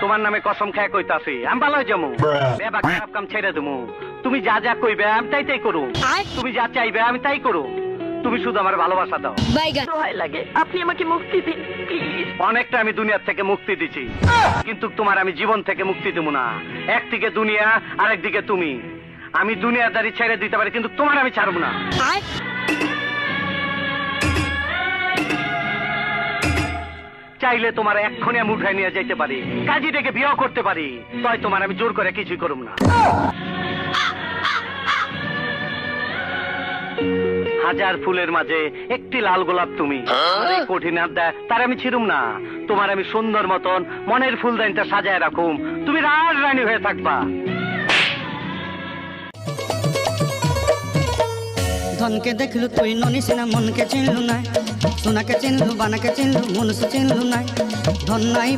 তোমার নামে কসম খেয়ে কইতাছি আমি ভালো যাবো বেবা খারাপ কাম ছেড়ে দেবো তুমি যা যা কইবে আমি তাই তাই করু তুমি যা চাইবে আমি তাই করু তুমি শুধু আমার ভালোবাসা দাও দোহাই লাগে আপনি আমাকে মুক্তি দিন প্লিজ। অনেকটা আমি দুনিয়ার থেকে মুক্তি দিছি কিন্তু তোমার আমি জীবন থেকে মুক্তি দেবো না একদিকে দুনিয়া আরেকদিকে তুমি আমি দুনিয়াদারি ছেড়ে দিতে পারি কিন্তু তোমার আমি ছাড়বো না চাইলে তোমার এক্ষুনি আমি উঠাই নিয়ে যাইতে পারি কাজী ডেকে বিয়ে করতে পারি তাই তোমার আমি জোর করে কিছুই করব না হাজার ফুলের মাঝে একটি লাল গোলাপ তুমি কঠিন হাত দেয় তার আমি ছিড়ুম না তোমার আমি সুন্দর মতন মনের ফুলদানিটা সাজায় রাখুম তুমি রাজ রানী হয়ে থাকবা ধনকে দেখলু তুই ননিস না মনকে চিনলু না সোনাকে চিনলু বানাকে চিনলু মনুষ চিনলু না ধন নাই